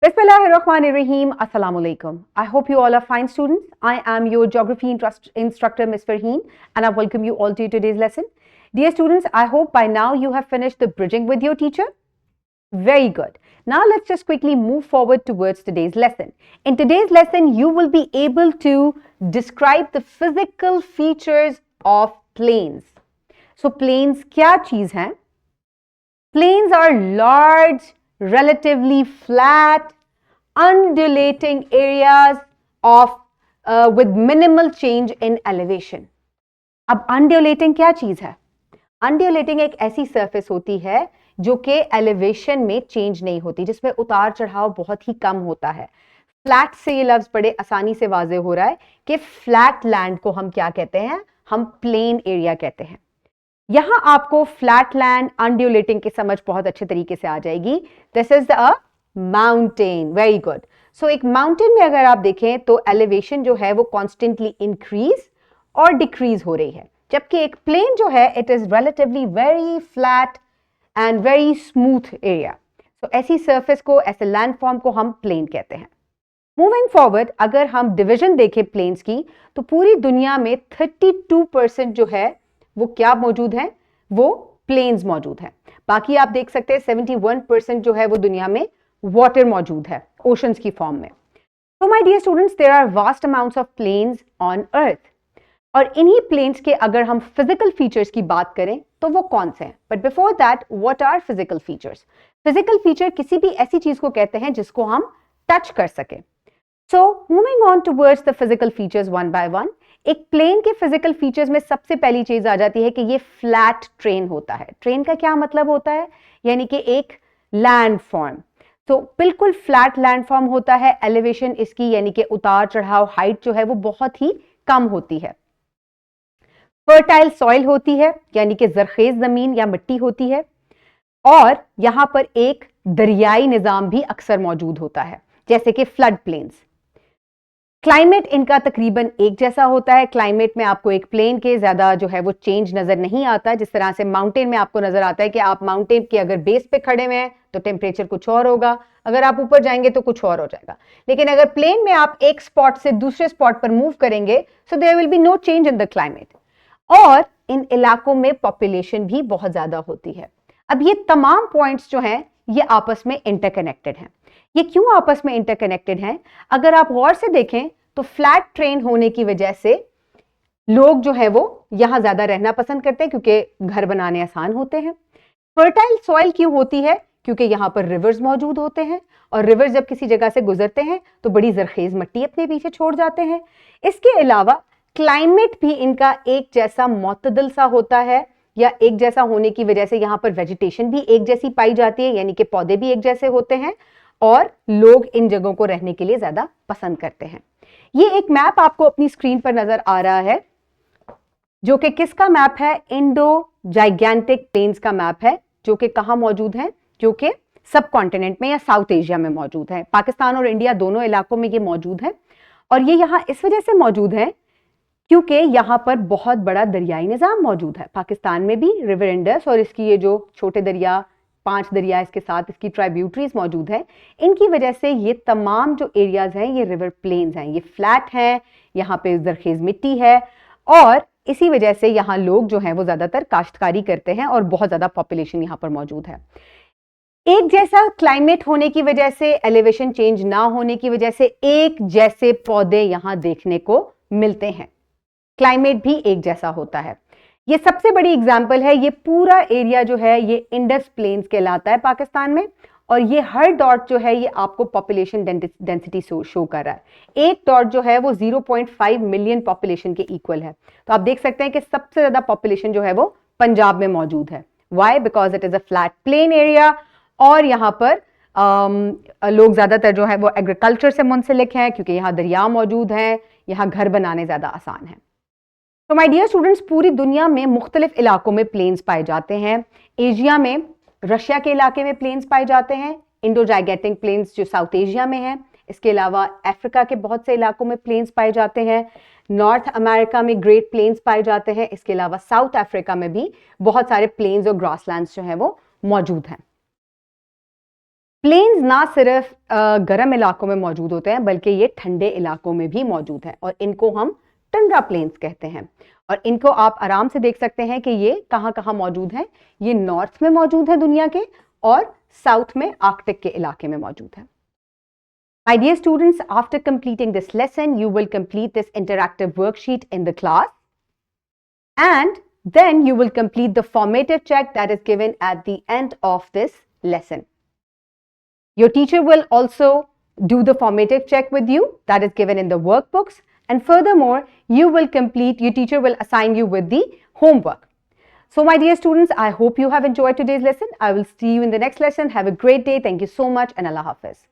Bismillahirrahmanirrahim. Assalamu alaikum. I hope you all are fine, students. I am your geography instructor, Ms. Farheen, and I welcome you all to today's lesson. Dear students, I hope by now you have finished the bridging with your teacher. Very good. Now let's just quickly move forward towards today's lesson. In today's lesson, you will be able to describe the physical features of plains. So plains क्या चीज हैं? Plains are large, relatively flat, undulating areas of with minimal change in elevation. अब undulating क्या चीज है? Undulating एक ऐसी surface होती है जो कि elevation में change नहीं होती, जिसमें उतार चढ़ाव बहुत ही कम होता है. फ्लैट से ये लफ्ज बड़े आसानी से वाजे हो रहा है कि फ्लैट लैंड को हम क्या कहते हैं? हम प्लेन एरिया कहते हैं. यहां आपको फ्लैट लैंड अनड्यूलेटिंग की समझ बहुत अच्छे तरीके से आ जाएगी. This is a mountain. Very good. So एक माउंटेन में अगर आप देखें तो एलिवेशन जो है वो कॉन्स्टेंटली इंक्रीज और डिक्रीज हो रही है, जबकि एक प्लेन जो है it is relatively very flat and very smooth area. So ऐसी सरफेस को, ऐसे लैंडफॉर्म को हम प्लेन कहते हैं. मूविंग फॉरवर्ड, अगर हम डिवीजन देखें प्लेन्स की, तो पूरी दुनिया में 32% जो है वो क्या मौजूद है? वो प्लेन्स मौजूद है. बाकी आप देख सकते हैं 71% जो है वो दुनिया में वाटर मौजूद है, ओशंस की फॉर्म में. तो my dear students, there are vast amounts of plains on earth. और इन्हीं प्लेन्स के अगर हम फिजिकल फीचर्स की बात करें तो वो कौन से हैं? But before that, what are physical features? Physical feature किसी भी ऐसी चीज को कहते हैं जिसको हम टच कर सके. So moving on towards the physical features one by one. एक प्लेन के फिजिकल फीचर्स में सबसे पहली चीज आ जाती है कि ये फ्लैट ट्रेन होता है. ट्रेन का क्या मतलब होता है? यानी कि एक लैंडफॉर्म. तो बिल्कुल फ्लैट लैंडफॉर्म होता है. एलिवेशन इसकी यानी कि उतार चढ़ाव, हाइट जो है वो बहुत ही कम होती है. फर्टाइल सॉइल होती है, यानी कि जरखेज जमीन या मिट्टी होती है. और यहां पर एक दरियाई निजाम भी अक्सर मौजूद होता है, जैसे कि फ्लड प्लेन्स. क्लाइमेट इनका तकरीबन एक जैसा होता है. क्लाइमेट में आपको एक प्लेन के ज्यादा जो है वो चेंज नजर नहीं आता, जिस तरह से माउंटेन में आपको नजर आता है कि आप माउंटेन के अगर बेस पे खड़े हुए हैं तो टेम्परेचर कुछ और होगा, अगर आप ऊपर जाएंगे तो कुछ और हो जाएगा. लेकिन अगर प्लेन में आप एक स्पॉट से दूसरे स्पॉट पर मूव करेंगे, so there will be no change in the climate. और इन इलाकों में पॉपुलेशन भी बहुत ज्यादा होती है. अब ये तमाम पॉइंट्स जो हैं ये आपस में इंटरकनेक्टेड हैं. ये क्यों आपस में इंटरकनेक्टेड हैं? अगर आप गौर से देखें तो फ्लैट ट्रेन होने की वजह से लोग जो है वो यहां ज्यादा रहना पसंद करते हैं, क्योंकि घर बनाने आसान होते हैं. फर्टाइल सॉइल क्यों होती है? क्योंकि यहां पर रिवर्स मौजूद होते हैं, और रिवर्स जब किसी जगह से गुजरते हैं तो बड़ी जरखेज मिट्टी अपने पीछे छोड़ जाते हैं. इसके अलावा क्लाइमेट भी इनका एक जैसा मुतदल सा होता है, या एक जैसा होने की वजह से यहां पर वेजिटेशन भी एक जैसी पाई जाती है, यानी कि पौधे भी एक जैसे होते हैं, और लोग इन जगहों को रहने के लिए ज्यादा पसंद करते हैं. ये एक मैप आपको अपनी स्क्रीन पर नजर आ रहा है, जो कि किसका मैप है? इंडो जाइगैंटिक प्लेन्स का मैप है, जो कि कहां मौजूद है? जो कि सब कॉन्टिनेंट में या साउथ एशिया में मौजूद है. पाकिस्तान और इंडिया दोनों इलाकों में ये मौजूद है. और ये यहां इस वजह से मौजूद है क्योंकि यहां पर बहुत बड़ा दरियाई निजाम मौजूद है. पाकिस्तान में भी रिवर इंडस और इसकी ये जो छोटे दरिया, 5 दरिया इसके साथ इसकी ट्राइब्यूटरीज मौजूद है. इनकी वजह से ये तमाम जो एरियाज हैं ये रिवर प्लेन्स हैं, ये फ्लैट हैं, यहाँ पे जरखेज मिट्टी है, और इसी वजह से यहाँ लोग जो हैं वो ज्यादातर काश्तकारी करते हैं और बहुत ज्यादा पॉपुलेशन यहाँ पर मौजूद है. एक जैसा क्लाइमेट होने की वजह से, एलिवेशन चेंज ना होने की वजह से एक जैसे पौधे यहाँ देखने को मिलते हैं. क्लाइमेट भी एक जैसा होता है. ये सबसे बड़ी एग्जाम्पल है. ये पूरा एरिया जो है ये इंडस प्लेन्स कहलाता है पाकिस्तान में, और ये हर डॉट जो है ये आपको पॉपुलेशन डेंसिटी शो कर रहा है. एक डॉट जो है वो 0.5 मिलियन पॉपुलेशन के इक्वल है. तो आप देख सकते हैं कि सबसे ज्यादा पॉपुलेशन जो है वो पंजाब में मौजूद है. Why? Because it is a flat plain area, और यहाँ पर लोग ज्यादातर जो है वो एग्रीकल्चर से मुंसलिक हैं, क्योंकि यहाँ दरिया मौजूद है, यहाँ घर बनाने ज्यादा आसान है. तो माय डियर स्टूडेंट्स, पूरी दुनिया में मुख्तलिफ इलाकों में प्लेन्स पाए जाते हैं. एशिया में रशिया के इलाके में प्लेन्स पाए जाते हैं. इंडो जाइगैंटिक प्लेन्स जो साउथ एशिया में है. इसके अलावा अफ्रीका के बहुत से इलाकों में प्लेन्स पाए जाते हैं. नॉर्थ अमेरिका में ग्रेट प्लेन्स पाए जाते हैं. इसके अलावा साउथ अफ्रीका में भी बहुत सारे प्लेन्स और ग्रासलैंड्स जो है वो मौजूद हैं. प्लेन्स ना सिर्फ गर्म इलाकों में मौजूद होते हैं बल्कि ये ठंडे इलाकों में भी मौजूद हैं और इनको हम टंड्रा प्लेन्स कहते हैं। और इनको आप आराम से देख सकते हैं कि ये कहाँ कहाँ मौजूद हैं। ये नॉर्थ में मौजूद है दुनिया के और साउथ में आर्कटिक के इलाके में मौजूद है। My dear students, after completing this lesson, you will complete this interactive worksheet in the class, and then you will complete the formative check that is given at the end of this lesson. Your teacher will also do the formative check with you that is given in the workbooks, and furthermore, your teacher will assign you with the homework. So my dear students, I hope you have enjoyed today's lesson. I will see you in the next lesson. Have a great day. Thank you so much and Allah Hafiz.